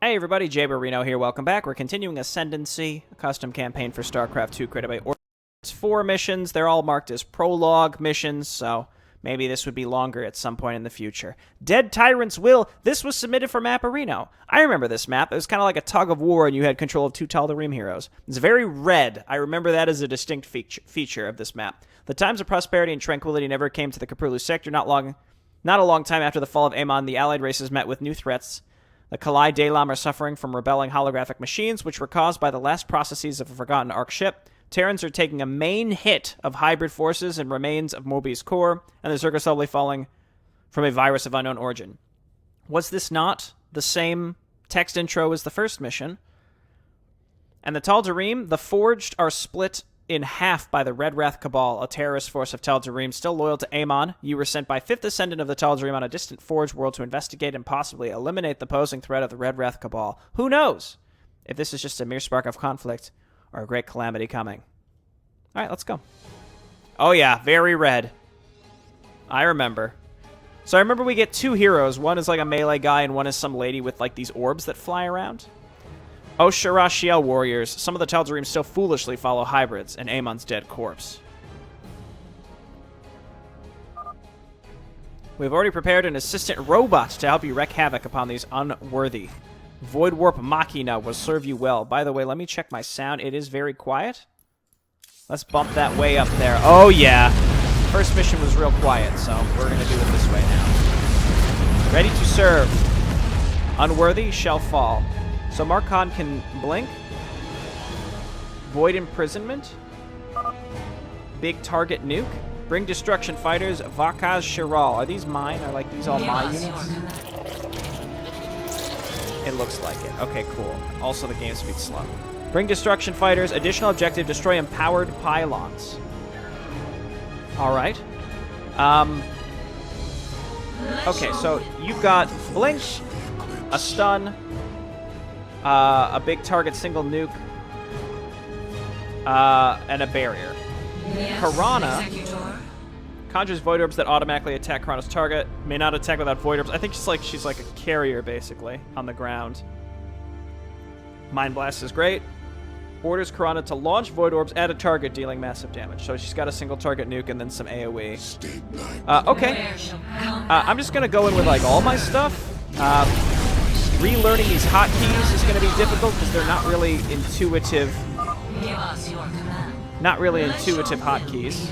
Hey everybody, Jay Barrino here, welcome back. We're continuing Ascendancy, a custom campaign for StarCraft 2 created by Ordinator. It's 4 missions, they're all marked as prologue missions, so maybe this would be longer at some point in the future. Dead Tyrant's Will, this was submitted for Mapperino. I remember this map, it was kind of like a tug of war and you had control of 2 Tal'Darim heroes. It's very red, I remember that as a distinct feature of this map. The times of prosperity and tranquility never came to the Caprulu sector. Not a long time after the fall of Amon, the allied races met with new threats. The Kalai Dalam are suffering from rebelling holographic machines, which were caused by the last processes of a forgotten Ark ship. Terrans are taking a main hit of hybrid forces and remains of Moby's core, and the Zerg are slowly falling from a virus of unknown origin. Was this not the same text intro as the first mission? And the Tal'Darim, the Forged, are split in half by the Red Wrath Cabal, a terrorist force of Tal'Darim still loyal to Amon. You were sent by 5th Ascendant of the Tal'Darim on a distant Forged world to investigate and possibly eliminate the posing threat of the Red Wrath Cabal. Who knows if this is just a mere spark of conflict or a great calamity coming. All right, let's go. Oh yeah, very red. I remember. So I remember we get 2 heroes. One is like a melee guy and one is some lady with like these orbs that fly around. Osharashiel warriors. Some of the Tal'Darim still foolishly follow hybrids and Amon's dead corpse. We've already prepared an assistant robot to help you wreak havoc upon these unworthy. Void Warp Machina will serve you well. By the way, let me check my sound. It is very quiet. Let's bump that way up there. Oh yeah. First mission was real quiet, so we're going to do it this way now. Ready to serve. Unworthy shall fall. So Markon can blink. Void Imprisonment. Big Target Nuke. Bring Destruction Fighters. Vakaz Shiral. Are these mine? Are like these all my units? It looks like it. Okay, cool. Also the game speed's slow. Bring Destruction Fighters. Additional objective, destroy empowered pylons. Alright. Okay, so you've got blink, a stun, a big target single nuke, and a barrier. Piranha conjures void orbs that automatically attack Piranha's target. May not attack without void orbs. I think she's like a carrier, basically, on the ground. Mind Blast is great. Orders Piranha to launch void orbs at a target, dealing massive damage. So she's got a single target nuke and then some AoE. Okay. I'm just going to go in with like all my stuff. Relearning these hotkeys is going to be difficult because they're not really intuitive. Not really intuitive hotkeys.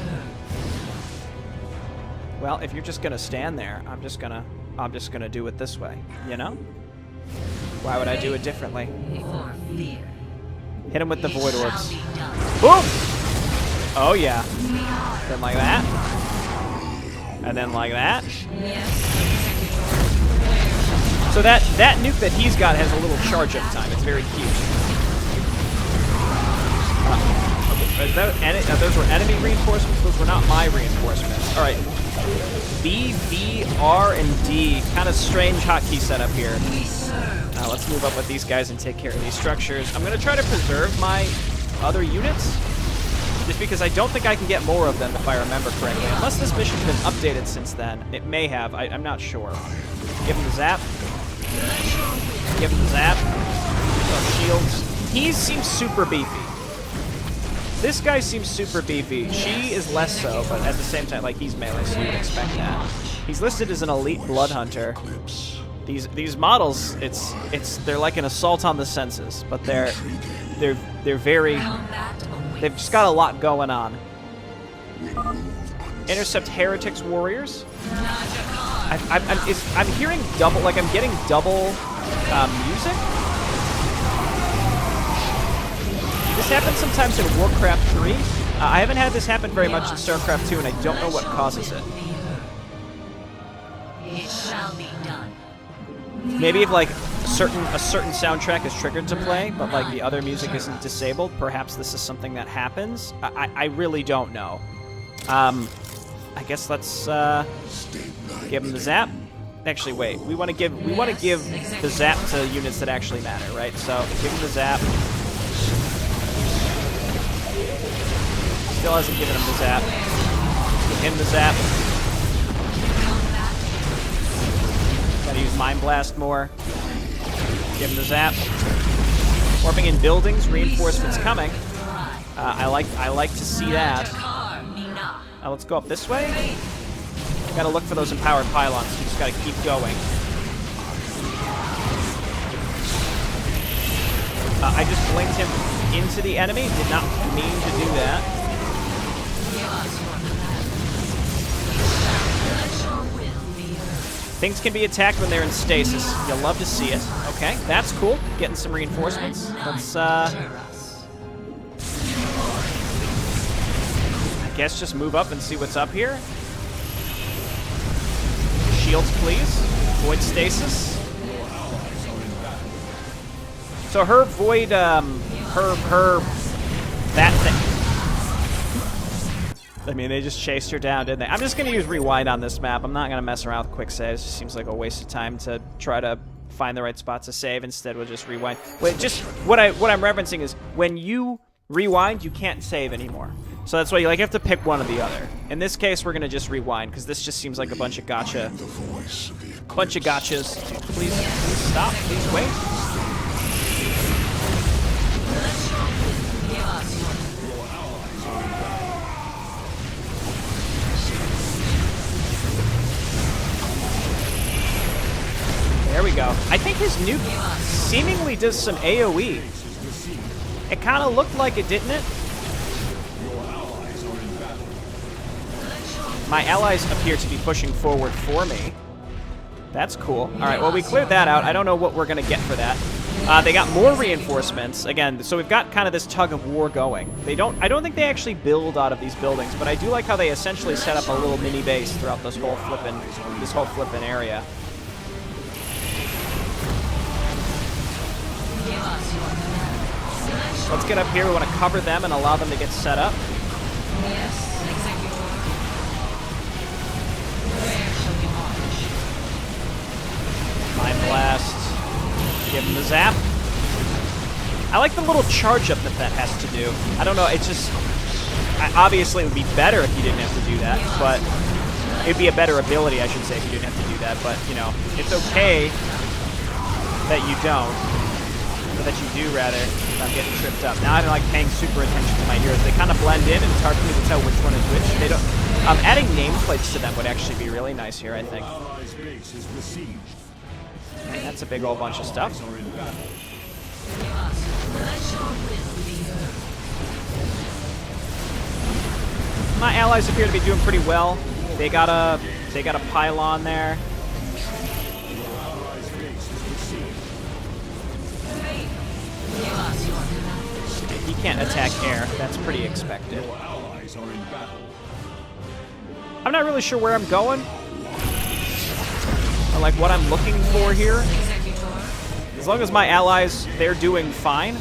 Well, if you're just going to stand there, I'm just going to do it this way, you know? Why would I do it differently? Hit him with the void orbs. Boom! Oh yeah. Then like that. And then like that. So that nuke that he's got has a little charge up time. It's very cute. Okay. Those were enemy reinforcements. Those were not my reinforcements. All right. B, V, R, and D. Kind of strange hotkey setup here. Let's move up with these guys and take care of these structures. I'm going to try to preserve my other units, just because I don't think I can get more of them if I remember correctly. Unless this mission's been updated since then. It may have. I'm not sure. Give him the zap. Give him the zap. Shields. He seems super beefy. This guy seems super beefy. She is less so, but at the same time, like, he's melee, so you would expect that. He's listed as an elite blood hunter. These models, they're like an assault on the senses, but they're very, they've just got a lot going on. Intercept heretics warriors. I'm hearing double, like I'm getting double music. This happens sometimes in Warcraft 3. I haven't had this happen very much in StarCraft 2, and I don't know what causes it. It shall be done. Maybe if like a certain soundtrack is triggered to play, but like the other music isn't disabled, perhaps this is something that happens. I really don't know. I guess let's give him the zap. Actually, wait. We want to give the zap to units that actually matter, right? So give him the zap. Still hasn't given him the zap. Give him the zap. Gotta use Mind Blast more. Give him the zap. Warping in buildings, reinforcements coming. I like to see that. Let's go up this way. Gotta look for those empowered pylons. You just gotta keep going. I just blinked him into the enemy. Did not mean to do that. Things can be attacked when they're in stasis. You'll love to see it. Okay, that's cool. Getting some reinforcements. Let's, I guess just move up and see what's up here. Shields, please. Void stasis. So her void, that thing. I mean, they just chased her down, didn't they? I'm just going to use rewind on this map. I'm not going to mess around with quick saves. It just seems like a waste of time to try to find the right spot to save. Instead, we'll just rewind. Wait, just what I'm referencing is when you rewind, you can't save anymore. So that's why you have to pick one or the other. In this case, we're going to just rewind because this just seems like a bunch of gotcha. Bunch of gotchas. Please stop. Please wait. There we go. I think his nuke seemingly does some AoE. It kind of looked like it, didn't it? My allies appear to be pushing forward for me. That's cool. All right, well, we cleared that out. I don't know what we're going to get for that. They got more reinforcements. Again, so we've got kind of this tug of war going. I don't think they actually build out of these buildings, but I do like how they essentially set up a little mini base throughout this whole flippin' area. Let's get up here. We want to cover them and allow them to get set up. Mind Blast. Give him the zap. I like the little charge up that has to do. I don't know, it's just... obviously, it would be better if you didn't have to do that, but... it'd be a better ability, I should say, if you didn't have to do that, but, you know, it's okay that you don't. Or that you do, rather, if I'm getting tripped up. Now I'm like paying super attention to my heroes. They kind of blend in, and it's hard for me to tell which one is which. They don't... adding nameplates to them would actually be really nice here, I think. And that's a big old bunch of stuff. My allies appear to be doing pretty well. They got a pylon there. He can't attack air. That's pretty expected. I'm not really sure where I'm going. Or like what I'm looking for here. As long as my allies, they're doing fine.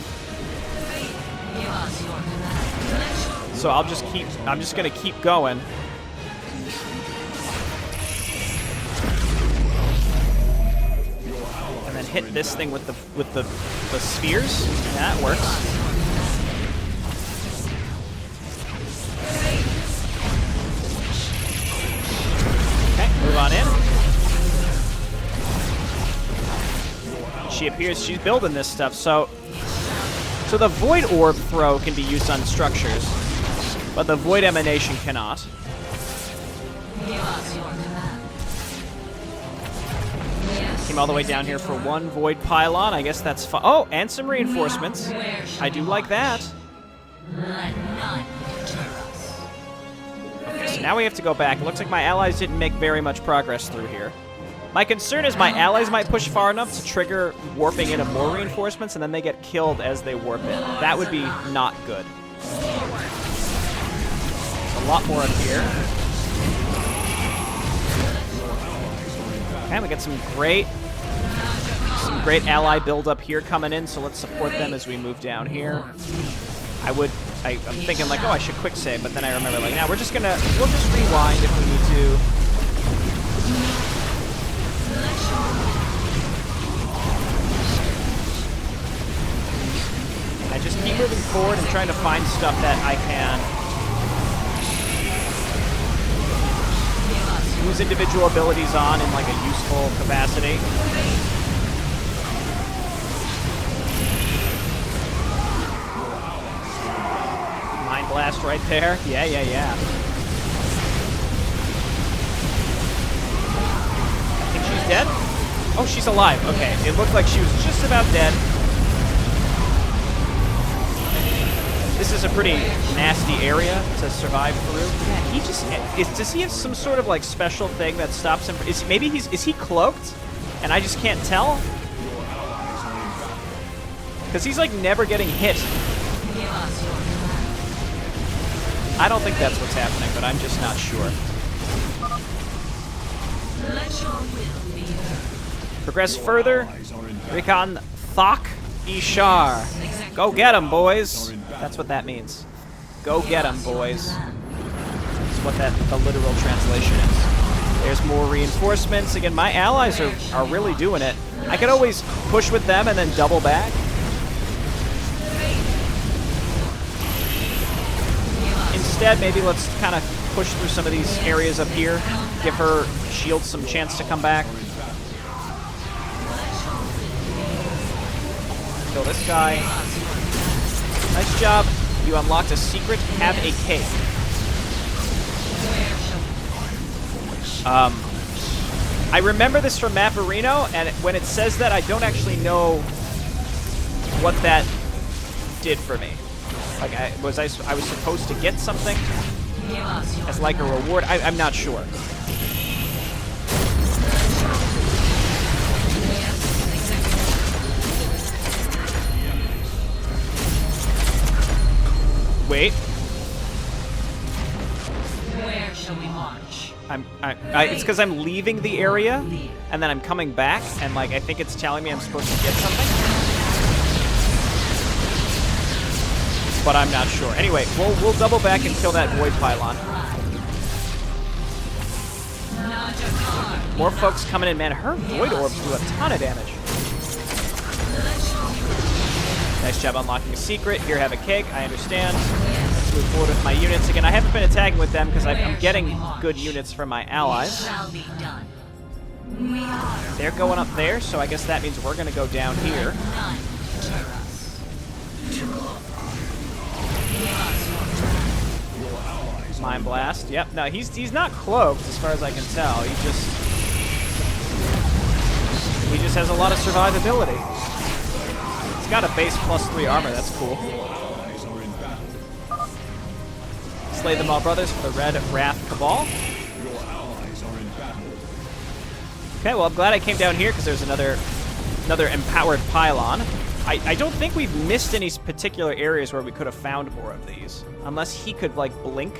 So I'm just gonna keep going. And then hit this thing with the spheres. Yeah, that works. Okay, move on in. She appears, she's building this stuff, so the Void Orb throw can be used on structures, but the Void Emanation cannot. Came all the way down here for one Void Pylon, I guess that's fine. Oh, and some reinforcements. I do like that. Okay, so now we have to go back. It looks like my allies didn't make very much progress through here. My concern is my allies might push far enough to trigger warping into more reinforcements, and then they get killed as they warp in. That would be not good. There's a lot more up here. Okay, we got some great ally build up here coming in, so let's support them as we move down here. I'm thinking like, oh, I should quick save, but then I remember like, now we'll just rewind if we need to. I just keep moving forward and trying to find stuff that I can use individual abilities on in like a useful capacity. blast right there. Yeah, yeah, yeah. I think she's dead. Oh, she's alive. Okay, it looked like she was just about dead. This is a pretty nasty area to survive through. Yeah, he just... does he have some sort of, like, special thing that stops him? Is he cloaked? And I just can't tell? Because he's, like, never getting hit. I don't think that's what's happening, but I'm just not sure. Progress further. Recon Thok Ishar. Go get him, boys. That's what that means. Go get him, boys. That's what the literal translation is. There's more reinforcements. Again, my allies are really doing it. I could always push with them and then double back. Instead, maybe let's kind of push through some of these areas up here. Give her shield some chance to come back. Kill this guy. Nice job. You unlocked a secret. Have a cake. I remember this from Mapperino, and when it says that, I don't actually know what that did for me. Like, I was supposed to get something as like a reward? I'm not sure. Wait. Where shall we march? It's because I'm leaving the area, and then I'm coming back, and like I think it's telling me I'm supposed to get something. But I'm not sure. Anyway, we'll double back and kill that void pylon. More folks coming in, man. Her void orbs do a ton of damage. Nice job unlocking a secret. Here, have a cake. I understand. Let's move forward with my units. Again, I haven't been attacking with them because I'm getting good units from my allies. They're going up there, so I guess that means we're going to go down here. Mind blast. Yep. No, he's not cloaked as far as I can tell. He just has a lot of survivability. He's got a base +3 armor. That's cool. Slay them all, brothers, for the Red Wrath Cabal. Okay, well, I'm glad I came down here because there's another empowered pylon. I don't think we've missed any particular areas where we could have found more of these. Unless he could, like, blink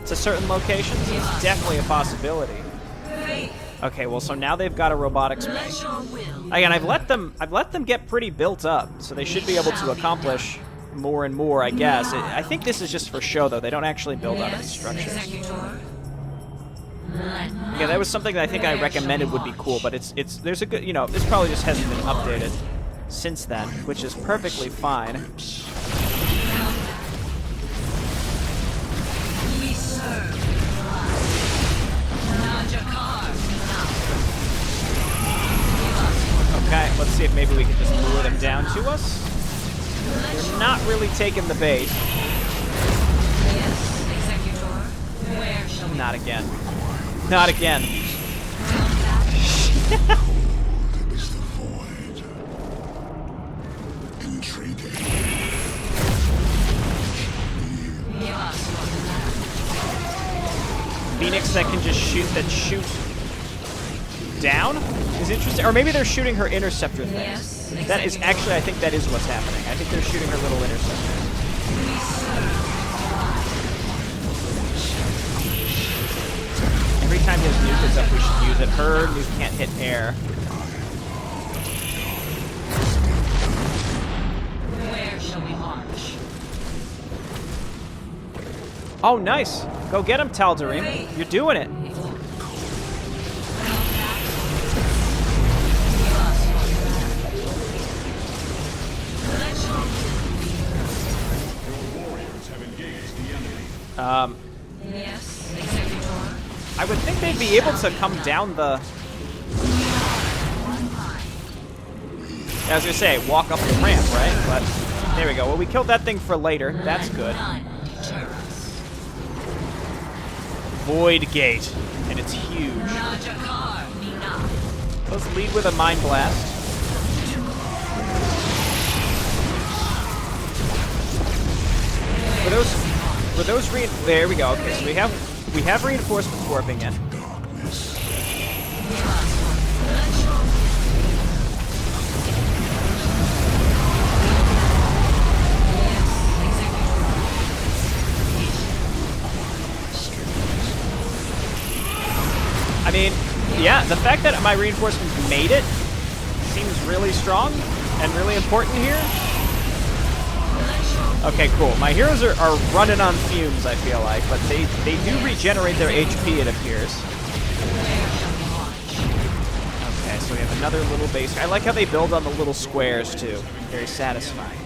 to certain locations. It's definitely a possibility. Okay, well, so now they've got a robotics base. Again, I've let them get pretty built up, so they should be able to accomplish more and more, I guess. I think this is just for show, though. They don't actually build out of these structures. Yeah, that was something that I think I recommended would be cool, but there's a good, you know, this probably just hasn't been updated since then, which is perfectly fine. We serve. Okay, let's see if maybe we can just lure them down to us. They're not really taking the bait. Not again. Not again. Phoenix that can just shoot down is interesting. Or maybe they're shooting her interceptor things. That is actually, I think that is what's happening. I think they're shooting her little interceptor. Every time his nuke is up, we should use it. Her nuke can't hit air. Where shall we march? Oh, nice. Go get him, Tal'Darim. You're doing it. Yes, Executor. I would think they'd be able to come down the... As I say, walk up the ramp, right? But there we go. Well, we killed that thing for later. That's good. Void Gate, and it's huge. Let's lead with a Mind Blast. There we go. Okay, so we have reinforcements warping in. I mean, yeah, the fact that my reinforcements made it seems really strong and really important here. Okay, cool. My heroes are running on fumes, I feel like, but they do regenerate their HP, it appears. Okay, so we have another little base. I like how they build on the little squares, too. Very satisfying.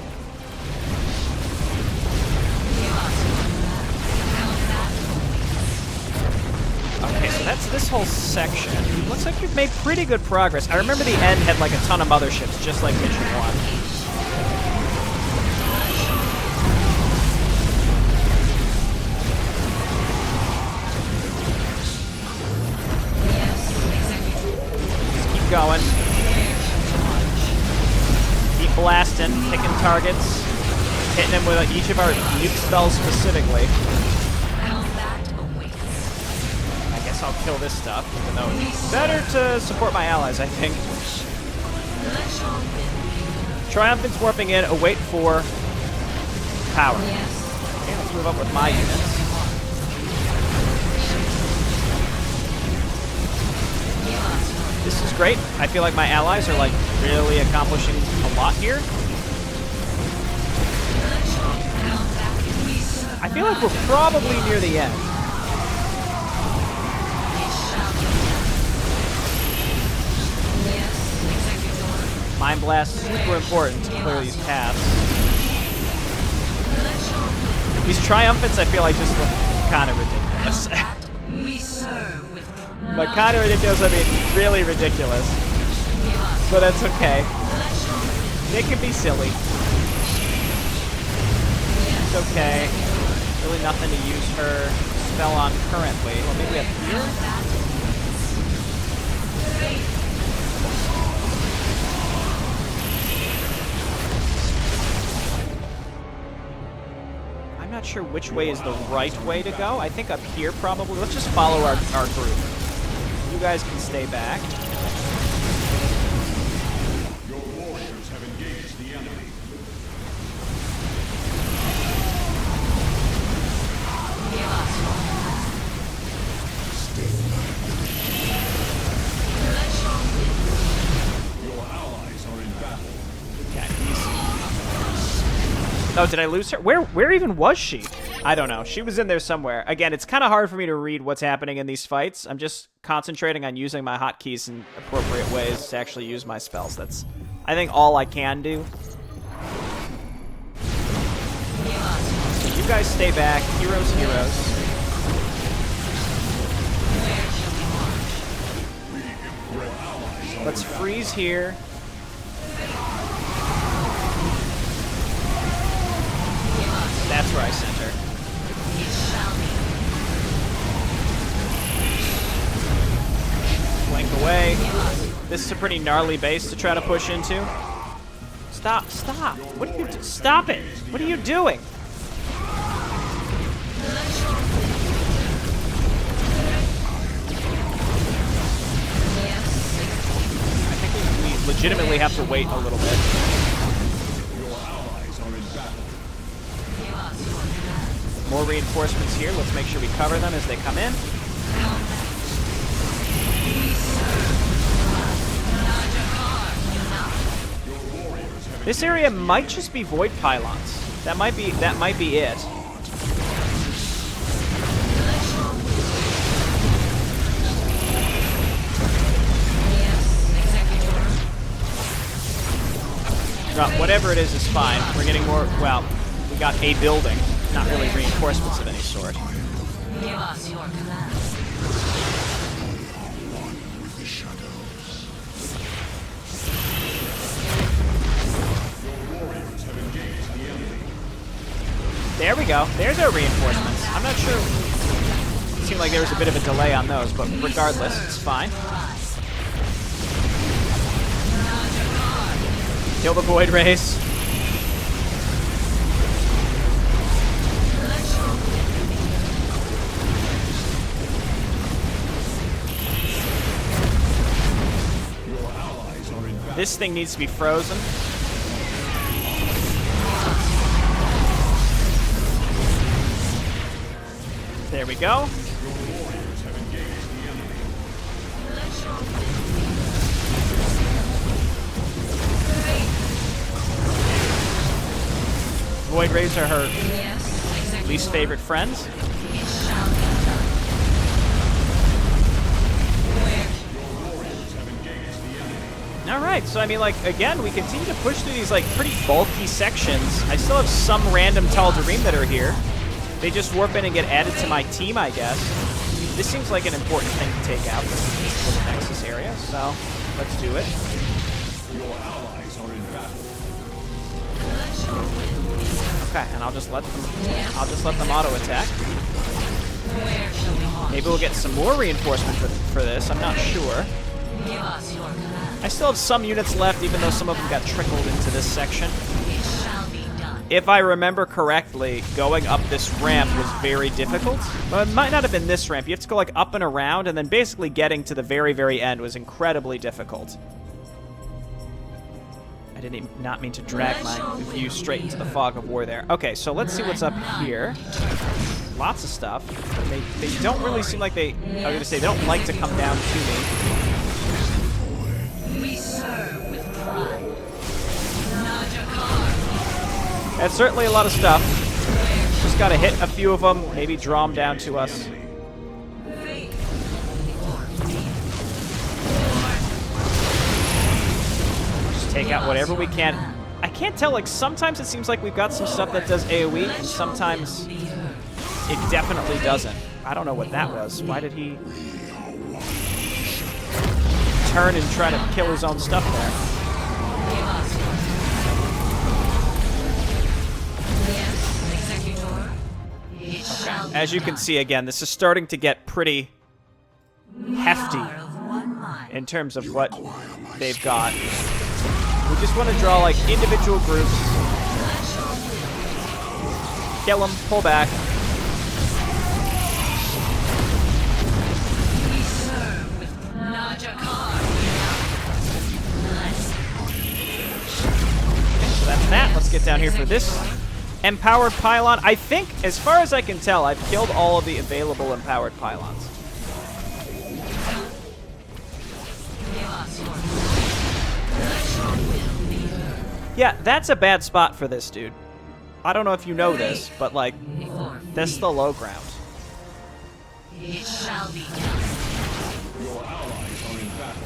Okay, so that's this whole section. Looks like you've made pretty good progress. I remember the end had like a ton of motherships, just like Mission 1. Going. Keep blasting, picking targets, hitting them with each of our nuke spells specifically. I guess I'll kill this stuff, even though it's better to support my allies, I think. Triumphant's warping in, await for power. Okay, let's move up with my units. This is great. I feel like my allies are like really accomplishing a lot here. I feel like we're probably near the end. Mind Blast, super important to clear these paths. These Triumphants I feel like just look kind of ridiculous. But kind of ridiculous, I mean, really ridiculous. But that's okay. They can be silly. It's okay. Really nothing to use her spell on currently. Well, maybe up here? I'm not sure which way is the right way to go. I think up here probably. Let's just follow our group. You guys can stay back. Your warriors have engaged the enemy. Your allies are in battle. Okay. Oh, did I lose her? Where even was she? I don't know. She was in there somewhere. Again, it's kind of hard for me to read what's happening in these fights. I'm just concentrating on using my hotkeys in appropriate ways to actually use my spells. That's, I think, all I can do. You guys stay back. Heroes, heroes. Let's freeze here. That's where I sent her. Flank away. This is a pretty gnarly base to try to push into. Stop, stop. What are you stop it. What are you doing? I think we legitimately have to wait a little bit. Your allies are in battle. More reinforcements here. Let's make sure we cover them as they come in. This area might just be void pylons. That might be it. Well, whatever it is fine. We're getting more. Well, we got a building, not really reinforcements of any sort. Give us your command. With the shadows. There we go. There's our reinforcements. I'm not sure. seemed like there was a bit of a delay on those, but regardless, it's fine. Kill the Void Race. This thing needs to be frozen. There we go. Void Rays are her least favorite friends. Alright, so I mean, like, again, we continue to push through these, like, pretty bulky sections. I still have some random Tal'Darim that are here. They just warp in and get added to my team, I guess. This seems like an important thing to take out, this little Nexus area, so let's do it. Your allies are in battle. Okay, and I'll just let them auto attack. Maybe we'll get some more reinforcement for this, I'm not sure. Give us your command. I still have some units left, even though some of them got trickled into this section. It shall be done. If I remember correctly, going up this ramp was very difficult. Well, it might not have been this ramp. You have to go like up and around, and then basically getting to the very, very end was incredibly difficult. I didn't not mean to drag my view straight into the fog of war there. Okay, so let's see what's up here. Lots of stuff. They don't really seem like I was going to say, they don't like to come down to me. We serve with pride. That's certainly a lot of stuff. Just gotta hit a few of them, maybe draw them down to us. Just take out whatever we can. I can't tell, like, sometimes it seems like we've got some stuff that does AoE, and sometimes it definitely doesn't. I don't know what that was. Why did he turn and try to kill his own stuff there? Okay. As you can see, again, this is starting to get pretty hefty in terms of what they've got. We just want to draw, like, individual groups. Kill them, pull back. So that's that. Let's get down here for this empowered pylon. I think, as far as I can tell, I've killed all of the available empowered pylons. Yeah, that's a bad spot for this, dude. I don't know if you know this, but, like, that's the low ground. It shall be done. Your allies are in battle.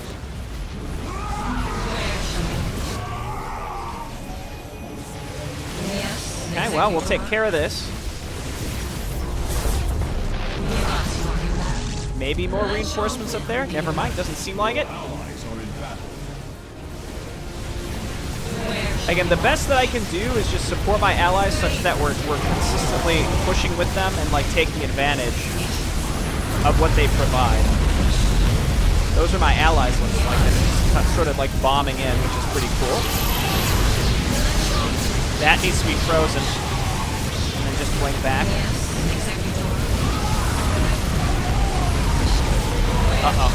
Okay, well, we'll take care of this. Maybe more reinforcements up there? Never mind, doesn't seem like it. Allies are in battle. Again, the best that I can do is just support my allies such that we're consistently pushing with them and, like, taking advantage of what they provide. Those are my allies looking like they're sort of like bombing in, which is pretty cool. That needs to be frozen. And then just blink back. Uh-oh.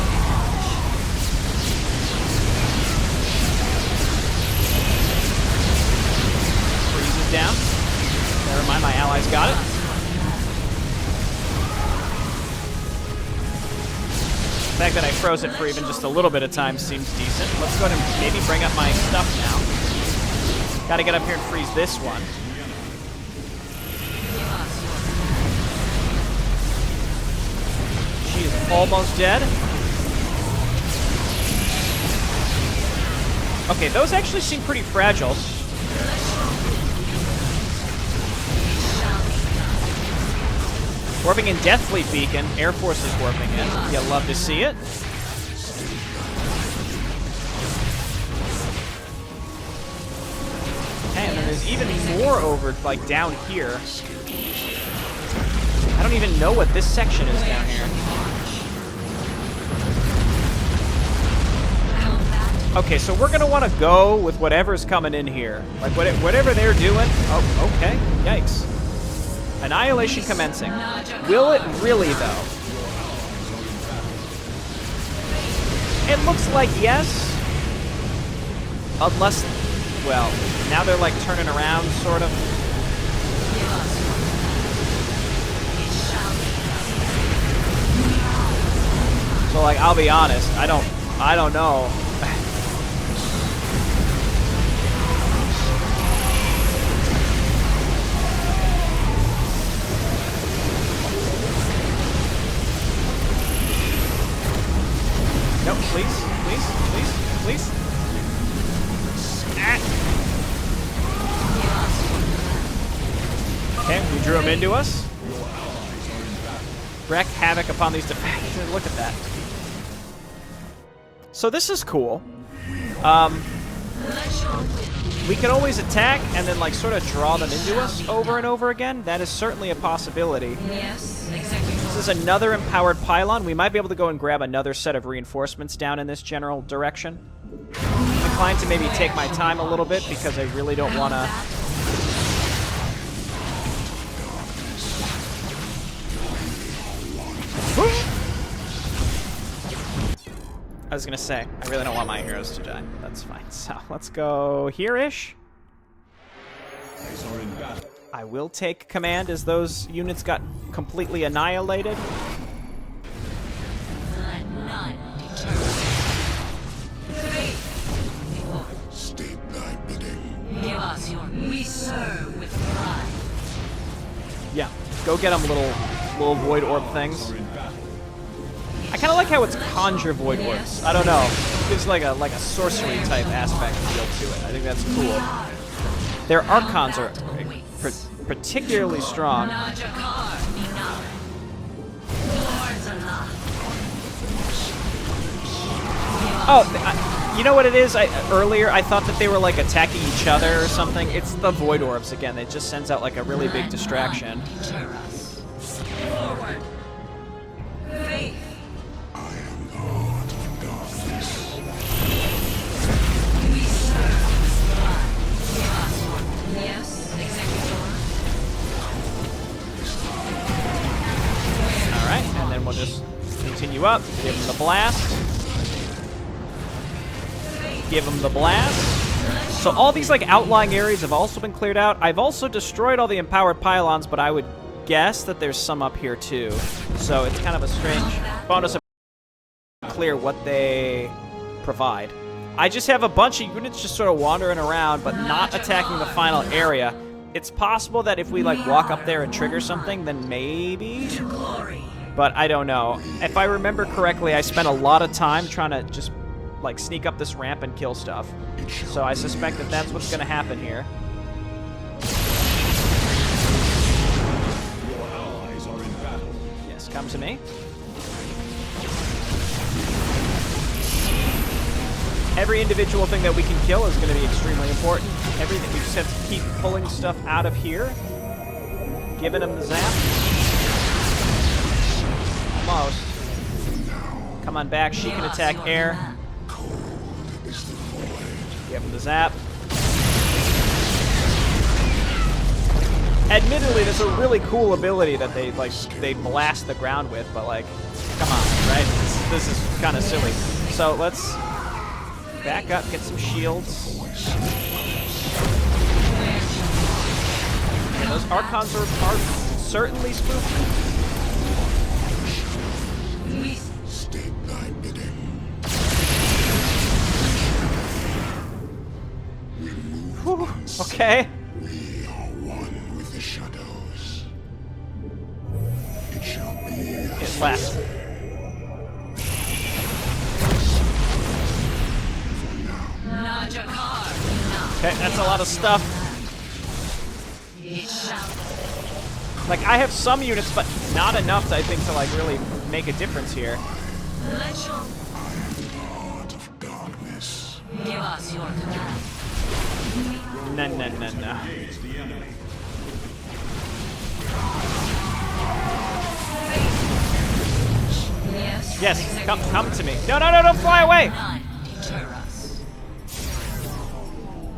Freezes down. Never mind, my allies got it. The fact that I froze it for even just a little bit of time seems decent. Let's go ahead and maybe bring up my stuff now. Gotta get up here and freeze this one. She is almost dead. Okay, those actually seem pretty fragile. Warping in Deathfleet Beacon. Air Force is warping in. You'll love to see it. Okay, and then there's even more over, like, down here. I don't even know what this section is down here. Okay, so we're gonna want to go with whatever's coming in here. Like, whatever they're doing. Oh, okay. Yikes. Annihilation commencing. Will it really, though? It looks like yes. Unless, well, now they're like turning around, sort of. So, like, I'll be honest, I don't know. No, please, please, please, please. Ah. Okay, we drew him into us. Wreak havoc upon these defenders. Look at that. So this is cool. We can always attack and then like sort of draw them into us over and over again. That is certainly a possibility. Yes, This is another empowered pylon. We might be able to go and grab another set of reinforcements down in this general direction. I'm inclined to maybe take my time a little bit because I really don't want to... I was going to say, I really don't want my heroes to die. That's fine. So, let's go here-ish. I will take command as those units got completely annihilated. let none deter. State thy bidding. Give us your. We serve with pride. Yeah, go get them, little void orb things. I kind of like how it's conjure void orbs. I don't know, it gives like a sorcery type aspect feel to it. I think that's cool. Their archons are particularly strong. Oh, you know what it is? Earlier I thought that they were like attacking each other or something. It's the void orbs again. It just sends out like a really big distraction. Forward. Faith. I am the heart of darkness. We serve with pride. Yes, Executor. Alright, and then we'll just continue up. Give them the blast. Give them the blast. So all these like outlying areas have also been cleared out. I've also destroyed all the empowered pylons, but I would guess that there's some up here too. So it's kind of a strange bonus of clear what they provide. I just have a bunch of units just sort of wandering around, but not attacking the final area. It's possible that if we like walk up there and trigger something, then maybe. But I don't know. If I remember correctly, I spent a lot of time trying to just like sneak up this ramp and kill stuff. So I suspect that that's what's going to happen here. Your allies are in battle. Yes, come to me. Every individual thing that we can kill is going to be extremely important. Everything, we just have to keep pulling stuff out of here. Giving them the zap. Almost. Come on back, she can attack air. Give him the zap. Admittedly, that's a really cool ability that they blast the ground with, but like, come on, right? This is kind of silly. So let's back up, get some shields. Yeah, those archons are certainly spooky. State thy bidding. Whew, okay. We are one with the shadows. It shall be. It left. Okay, that's a lot of stuff. Like, I have some units, but not enough, I think, to like really make a difference here. Heart of darkness. Give us your command. No, no, no, no. Yes, come to me. No, don't fly away. None deter us.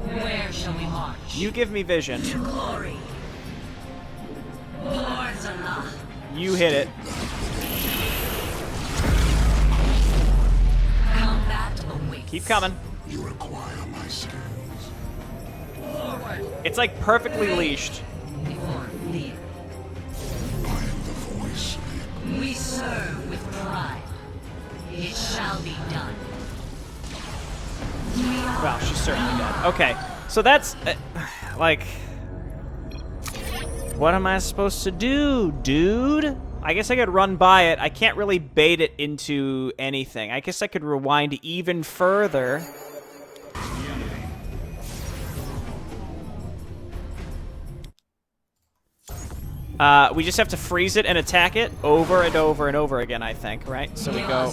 Where shall we march? You give me vision. Glory. Lords Allah. You hit it. Combat awaits. Keep coming. You require my skills. Forward. It's like perfectly leashed. Before lead. I am the voice of it. We serve with pride. It shall be done. Well, she's certainly dead. Okay, so that's like, what am I supposed to do, dude? I guess I could run by it. I can't really bait it into anything. I guess I could rewind even further. We just have to freeze it and attack it over and over and over again, I think, right? So we go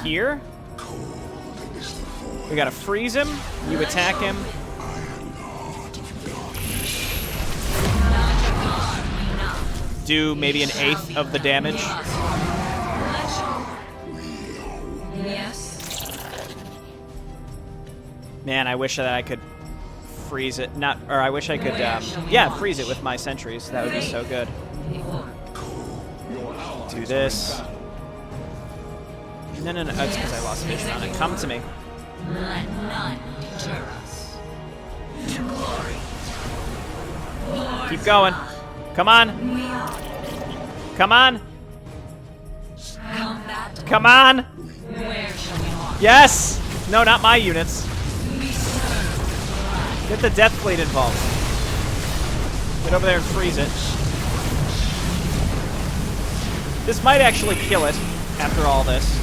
here. We gotta freeze him. You attack him. Do maybe an eighth of the damage. Yes. Man, I wish that I could freeze it. I wish I could, yeah, freeze it with my sentries. That would be so good. Do this. No, that's because I lost vision on it. Come to me. Let none deter us. To glory. Keep going. Come on. We are Come on. combat. Come on. Where shall we march? Yes. No, not my units. We serve. Get the Death Fleet involved. Get over there and freeze it. This might actually kill it after all this.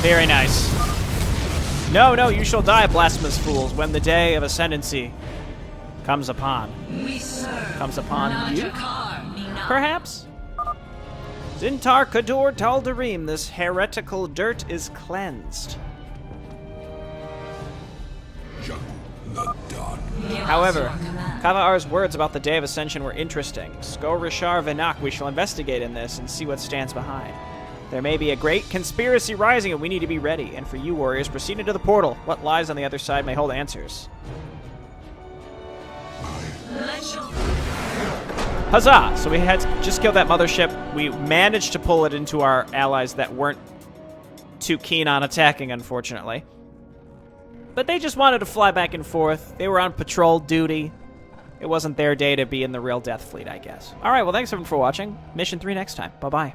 Very nice. No, you shall die, blasphemous fools, when the day of Ascendancy comes upon. We serve. Comes upon you? Najakar, Nina. Perhaps? Zintar Kador Taldarim, this heretical dirt is cleansed. However, Kava'ar's words about the Day of Ascension were interesting. Sko Rishar Vinak, we shall investigate in this and see what stands behind. There may be a great conspiracy rising and we need to be ready. And for you warriors, proceed into the portal. What lies on the other side may hold answers. Huzzah! So we had just killed that mothership. We managed to pull it into our allies that weren't too keen on attacking, unfortunately. But they just wanted to fly back and forth. They were on patrol duty. It wasn't their day to be in the real Death Fleet, I guess. Alright, well, thanks everyone for watching. Mission 3 next time. Bye-bye.